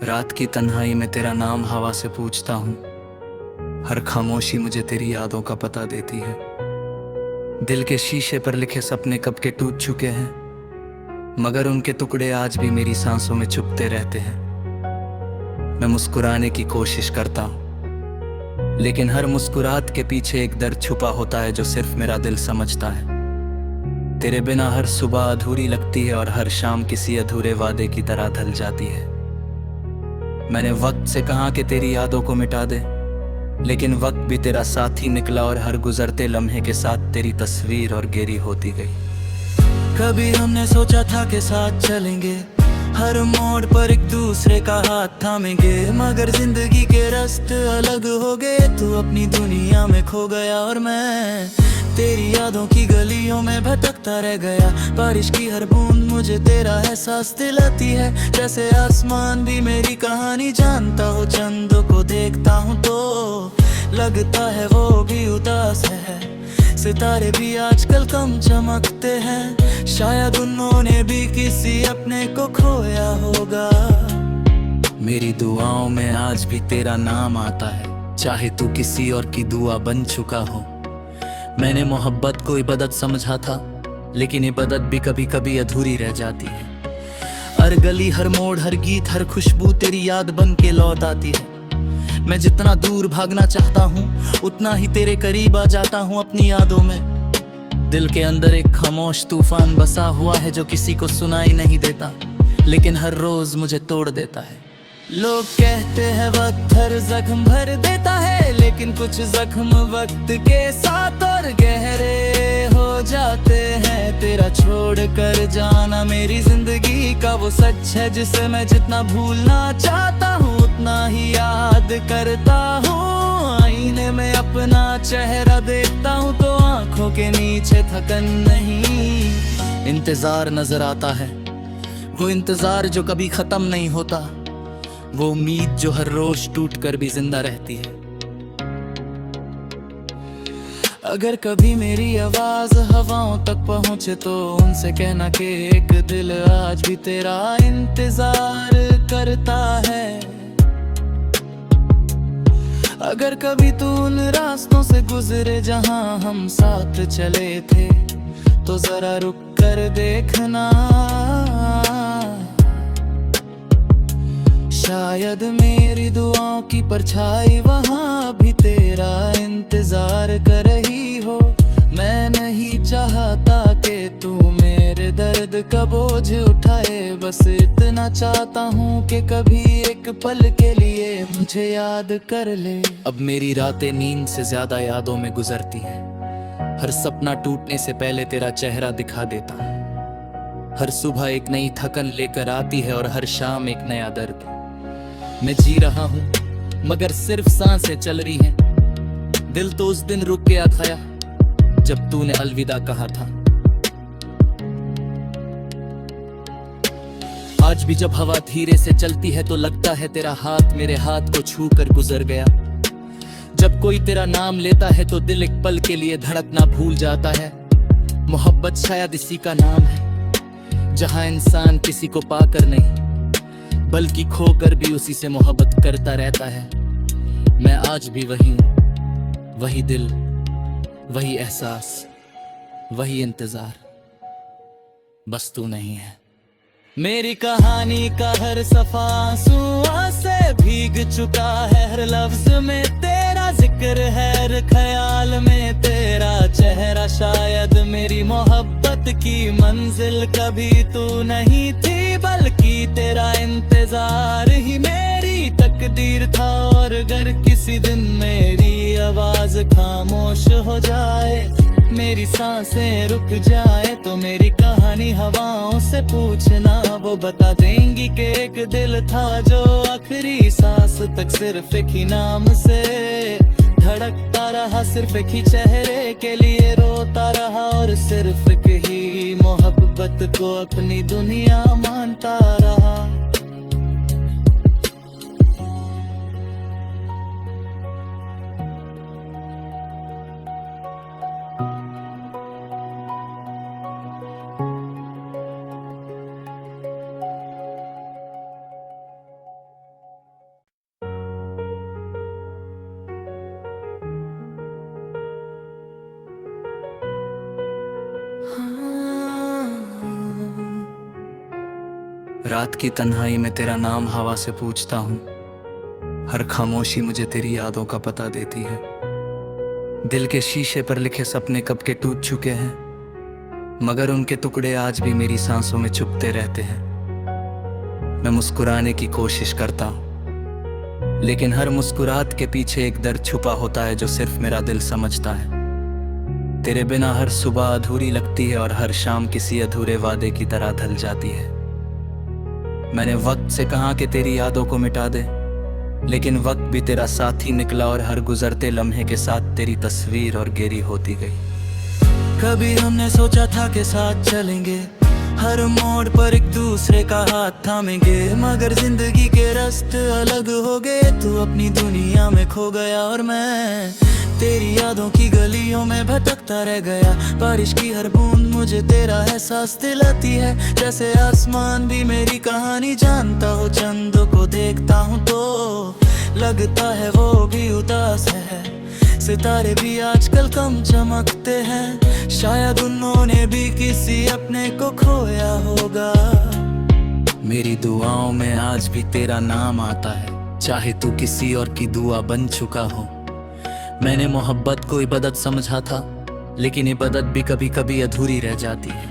रात की तन्हाई में तेरा नाम हवा से पूछता हूँ। हर खामोशी मुझे तेरी यादों का पता देती है। दिल के शीशे पर लिखे सपने कब के टूट चुके हैं, मगर उनके टुकड़े आज भी मेरी सांसों में छुपते रहते हैं। मैं मुस्कुराने की कोशिश करता हूँ, लेकिन हर मुस्कुराहट के पीछे एक दर्द छुपा होता है जो सिर्फ मेरा दिल समझता है। तेरे बिना हर सुबह अधूरी लगती है और हर शाम किसी अधूरे वादे की तरह ढल जाती है। मैंने वक्त से कहा कि तेरी यादों को मिटा दे, लेकिन वक्त भी तेरा साथी निकला और हर गुजरते लम्हे के साथ तेरी तस्वीर और गहरी होती गई। कभी हमने सोचा था कि साथ चलेंगे, हर मोड़ पर एक दूसरे का हाथ थामेंगे, मगर जिंदगी के रास्ते अलग हो गए। तू अपनी दुनिया में खो गया और मैं तेरी यादों की गलियों में भटकता रह गया। बारिश की हर बूंद मुझे तेरा एहसास दिलाती है, जैसे आसमान भी मेरी कहानी जानता हो। चंदों को देखता हूँ तो लगता है वो भी उदास है। सितारे भी आजकल कम चमकते हैं, शायद उन्होंने भी किसी अपने को खोया होगा। मेरी दुआओं में आज भी तेरा नाम आता है, चाहे तू किसी और की दुआ बन चुका हो। मैंने मोहब्बत को इबादत समझा था, लेकिन इबादत भी कभी कभी अधूरी रह जाती है। हर गली, हर मोड़, हर गीत, हर खुशबू तेरी याद बन के लौट आती है। मैं जितना दूर भागना चाहता हूँ, उतना ही तेरे करीब आ जाता हूँ अपनी यादों में। दिल के अंदर एक खामोश तूफान बसा हुआ है जो किसी को सुनाई नहीं देता, लेकिन हर रोज मुझे तोड़ देता है। लोग कहते हैं वक्त हर जख्म भर देता है, लेकिन कुछ जख्म वक्त के साथ और गहरे हो जाते हैं। तेरा छोड़ कर जाना मेरी जिंदगी का वो सच है, जिसे मैं जितना भूलना चाहता हूँ उतना ही याद करता हूँ। आईने में अपना चेहरा देखता हूँ तो आंखों के नीचे थकन नहीं, इंतजार नजर आता है। वो इंतजार जो कभी खत्म नहीं होता, वो उम्मीद जो हर रोज टूट कर भी जिंदा रहती है। अगर कभी मेरी आवाज हवाओं तक पहुंचे तो उनसे कहना कि एक दिल आज भी तेरा इंतजार करता है। अगर कभी तू उन रास्तों से गुजरे जहां हम साथ चले थे, तो जरा रुक कर देखना, शायद मेरी दुआओं की परछाई वहां भी तेरा इंतजार कर रही हो। मैं नहीं चाहता कि तू मेरे दर्द का बोझ उठाए, बस इतना चाहता हूँ कि कभी एक पल के लिए मुझे याद कर ले। अब मेरी रातें नींद से ज्यादा यादों में गुजरती हैं। हर सपना टूटने से पहले तेरा चेहरा दिखा देता है। हर सुबह एक नई थकन लेकर आती है और हर शाम एक नया दर्द। मैं जी रहा हूँ मगर सिर्फ सांसें चल रही हैं। दिल तो उस दिन रुक गया था जब तूने अलविदा कहा था। आज भी जब हवा धीरे से चलती है तो लगता है तेरा हाथ मेरे हाथ को छू कर गुजर गया। जब कोई तेरा नाम लेता है तो दिल एक पल के लिए धड़कना भूल जाता है। मोहब्बत शायद इसी का नाम है, जहां इंसान किसी को पाकर नहीं बल्कि खोकर भी उसी से मोहब्बत करता रहता है। मैं आज भी वही हूँ, वही दिल, वही एहसास, वही इंतजार, बस तू नहीं है। मेरी कहानी का हर सफा आंसुओं से भीग चुका है, हर लफ्ज में तेरा जिक्र है, हर ख्याल में तेरा चेहरा। शायद मेरी मोहब्बत की मंजिल कभी तू नहीं थी, बल्कि तेरा इंतजार ही मेरी तकदीर था। और अगर किसी दिन मेरी आवाज खामोश हो जाए, मेरी सांसें रुक जाए, तो मेरी कहानी हवाओं से पूछना, वो बता देंगी कि एक दिल था जो आखिरी सांस तक सिर्फ एक ही नाम से धड़कता रहा, सिर्फ एक ही चेहरे के लिए रोता रहा, और सिर्फ एक ही मोहब्बत को अपनी दुनिया मानता रहा। रात की तन्हाई में तेरा नाम हवा से पूछता हूँ। हर खामोशी मुझे तेरी यादों का पता देती है। दिल के शीशे पर लिखे सपने कब के टूट चुके हैं, मगर उनके टुकड़े आज भी मेरी सांसों में चुभते रहते हैं। मैं मुस्कुराने की कोशिश करता हूँ, लेकिन हर मुस्कुराहट के पीछे एक दर्द छुपा होता है जो सिर्फ मेरा दिल समझता है। तेरे बिना हर सुबह अधूरी लगती है और हर शाम किसी अधूरे वादे की तरह ढल जाती है। मैंने वक्त से कहा कि तेरी यादों को मिटा दे, लेकिन वक्त भी तेरा साथी निकला और हर गुजरते लम्हे के साथ तेरी तस्वीर और गहरी होती गई। कभी हमने सोचा था कि साथ चलेंगे, हर मोड़ पर एक दूसरे का हाथ थामेंगे, मगर जिंदगी के रास्ते अलग हो गए। तू अपनी दुनिया में खो गया और मैं तेरी यादों की गलियों में भटकता रह गया। बारिश की हर बूंद मुझे तेरा एहसास दिलाती है, जैसे आसमान भी मेरी कहानी जानता हो। चंदों को देखता हूँ तो लगता है वो भी उदास है, सितारे भी आजकल कम चमकते हैं, शायद उन्होंने भी किसी अपने को खोया होगा। मेरी दुआओं में आज भी तेरा नाम आता है, चाहे तू किसी और की दुआ बन चुका हो। मैंने मोहब्बत को इबादत समझा था, लेकिन इबादत भी कभी कभी अधूरी रह जाती है।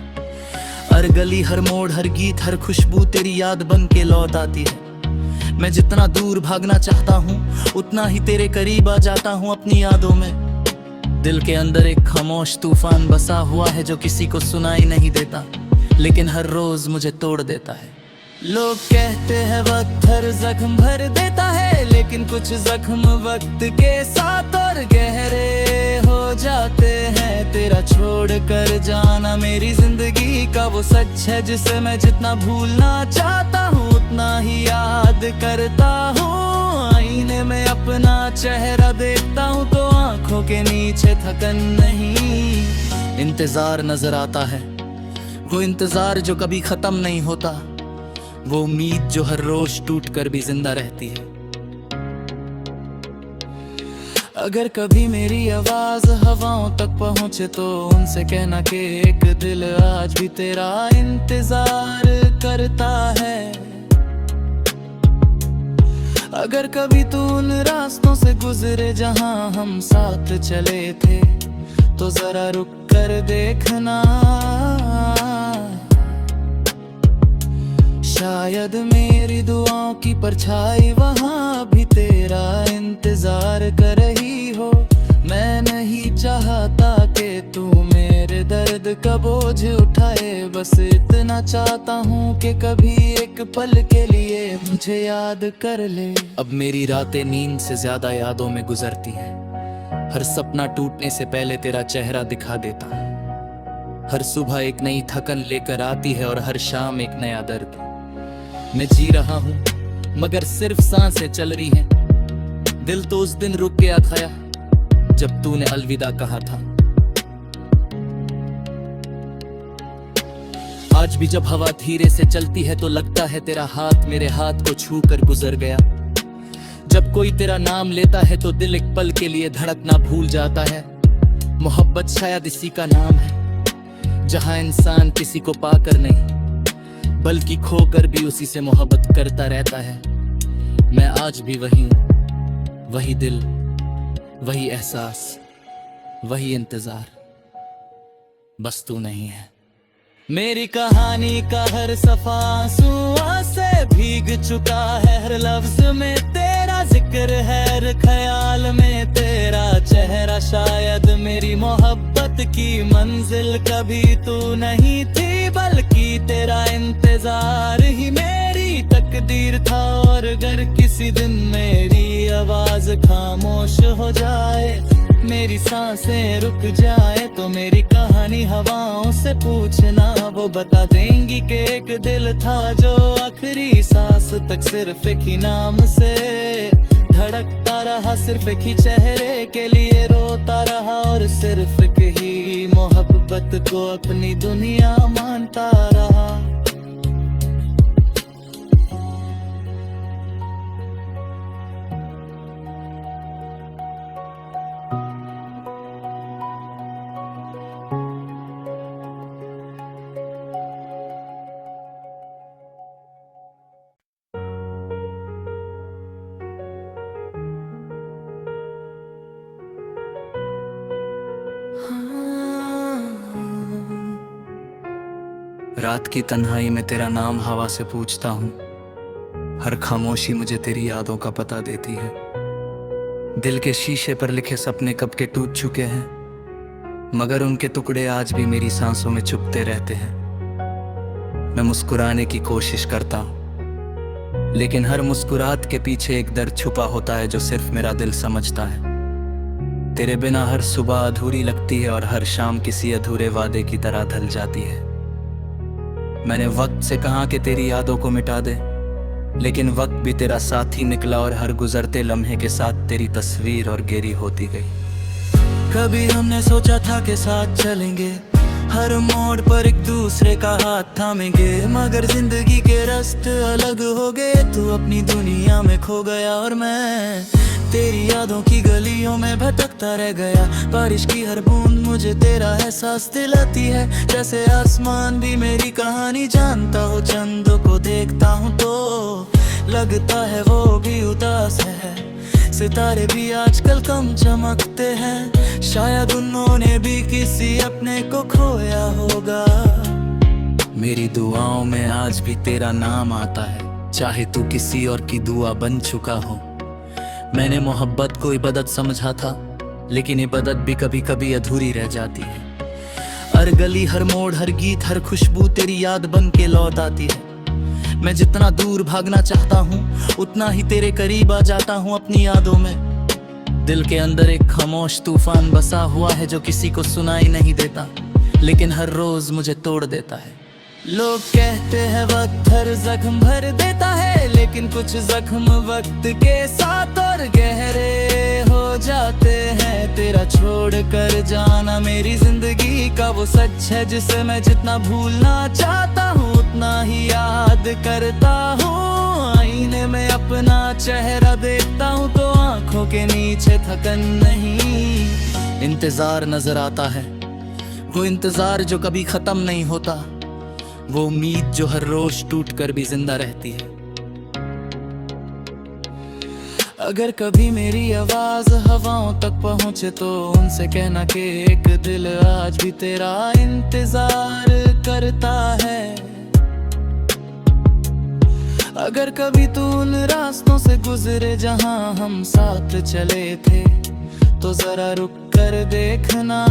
हर गली, हर मोड़, हर गीत, हर खुशबू तेरी याद बन के लौट आती है। मैं जितना दूर भागना चाहता हूँ, उतना ही तेरे करीब आ जाता हूँ अपनी यादों में। दिल के अंदर एक खामोश तूफान बसा हुआ है जो किसी को सुनाई नहीं देता, लेकिन हर रोज मुझे तोड़ देता है। लोग कहते हैं वक्त हर जख्म भर देता है, लेकिन कुछ जख्म वक्त के साथ और गहरे हो जाते हैं। तेरा छोड़ कर जाना मेरी जिंदगी का वो सच है, जिसे मैं जितना भूलना चाहता हूँ उतना ही याद करता हूँ। आईने में अपना चेहरा देखता हूँ तो आंखों के नीचे थकन नहीं, इंतजार नजर आता है। वो इंतजार जो कभी खत्म नहीं होता, वो उम्मीद जो हर रोज टूट कर भी जिंदा रहती है। अगर कभी मेरी आवाज हवाओं तक पहुंचे तो उनसे कहना कि एक दिल आज भी तेरा इंतजार करता है। अगर कभी तू उन रास्तों से गुजरे जहां हम साथ चले थे, तो जरा रुक कर देखना, शायद मेरी दुआओं की परछाई वहां भी तेरा इंतजार कर रही हो। मैं नहीं चाहता कि तू मेरे दर्द का बोझ उठाए, बस इतना चाहता हूँ कि कभी एक पल के लिए मुझे याद कर ले। अब मेरी रातें नींद से ज्यादा यादों में गुजरती हैं। हर सपना टूटने से पहले तेरा चेहरा दिखा देता है। हर सुबह एक नई थकन लेकर आती है और हर शाम एक नया दर्द। मैं जी रहा हूँ मगर सिर्फ सांसें चल रही हैं। दिल तो उस दिन रुक गया था जब तूने अलविदा कहा था। आज भी जब हवा धीरे से चलती है तो लगता है तेरा हाथ मेरे हाथ को छू कर गुजर गया। जब कोई तेरा नाम लेता है तो दिल एक पल के लिए धड़कना भूल जाता है। मोहब्बत शायद इसी का नाम है, जहां इंसान किसी को पाकर नहीं बल्कि खोकर भी उसी से मोहब्बत करता रहता है। मैं आज भी वही हूँ, वही दिल, वही एहसास, वही इंतजार, बस तू नहीं है। मेरी कहानी का हर सफा आंसुओं से भीग चुका है, हर लफ्ज में तेरा जिक्र है, हर ख्याल में तेरा चेहरा। शायद मेरी मोहब्बत की मंजिल कभी तू नहीं थी, बल्कि तेरा इंतजार ही मेरी तकदीर था। और अगर किसी दिन मेरी आवाज खामोश हो जाए, मेरी सांसें रुक जाए, तो मेरी कहानी हवाओं से पूछना, वो बता देंगी कि एक दिल था जो आखिरी सांस तक सिर्फ एक ही नाम से धड़कता रहा, सिर्फ एक ही चेहरे के लिए रोता रहा, और सिर्फ एक ही मोहब्बत को अपनी दुनिया मानता रहा। रात की तन्हाई में तेरा नाम हवा से पूछता हूँ। हर खामोशी मुझे तेरी यादों का पता देती है। दिल के शीशे पर लिखे सपने कब के टूट चुके हैं, मगर उनके टुकड़े आज भी मेरी सांसों में चुभते रहते हैं। मैं मुस्कुराने की कोशिश करता हूँ, लेकिन हर मुस्कुराहट के पीछे एक दर्द छुपा होता है जो सिर्फ मेरा दिल समझता है। तेरे बिना हर सुबह अधूरी लगती है और हर शाम किसी अधूरे वादे की तरह ढल जाती है। मैंने वक्त से कहा कि तेरी यादों को मिटा दे, लेकिन वक्त भी तेरा साथी निकला और हर गुजरते लम्हे के साथ तेरी तस्वीर और गहरी होती गई। कभी हमने सोचा था कि साथ चलेंगे, हर मोड़ पर एक दूसरे का हाथ थामेंगे, मगर जिंदगी के रास्ते अलग हो गए। तू अपनी दुनिया में खो गया और मैं तेरी यादों की गलियों में भटकता रह गया। बारिश की हर बूंद मुझे तेरा एहसास दिलाती है, जैसे आसमान भी मेरी कहानी जानता हो। चंदों को देखता हूँ तो लगता है वो भी उदास है, सितारे भी आजकल कम चमकते हैं, शायद उन्होंने भी किसी अपने को खोया होगा। मेरी दुआओं में आज भी तेरा नाम आता है, चाहे तू किसी और की दुआ बन चुका हो। मैंने मोहब्बत को इबादत समझा था, लेकिन इबादत भी कभी कभी अधूरी रह जाती है। हर गली, हर मोड़, हर गीत, हर खुशबू तेरी याद बन के लौट आती है। मैं जितना दूर भागना चाहता हूँ, उतना ही तेरे करीब आ जाता हूँ अपनी यादों में। दिल के अंदर एक खामोश तूफान बसा हुआ है जो किसी को सुनाई नहीं देता, लेकिन हर रोज मुझे तोड़ देता है। लोग कहते हैं वक्त हर जख्म भर देता है, लेकिन कुछ जख्म वक्त के साथ और गहरे हो जाते हैं। तेरा छोड़ कर जाना मेरी जिंदगी का वो सच है, जिसे मैं जितना भूलना चाहता हूँ उतना ही याद करता हूँ। आईने में अपना चेहरा देखता हूँ तो आंखों के नीचे थकन नहीं, इंतजार नजर आता है। वो इंतजार जो कभी खत्म नहीं होता, वो उम्मीद जो हर रोज टूट कर भी जिंदा रहती है। अगर कभी मेरी आवाज हवाओं तक पहुंचे तो उनसे कहना कि एक दिल आज भी तेरा इंतजार करता है। अगर कभी तू उन रास्तों से गुजरे जहां हम साथ चले थे, तो जरा रुक कर देखना।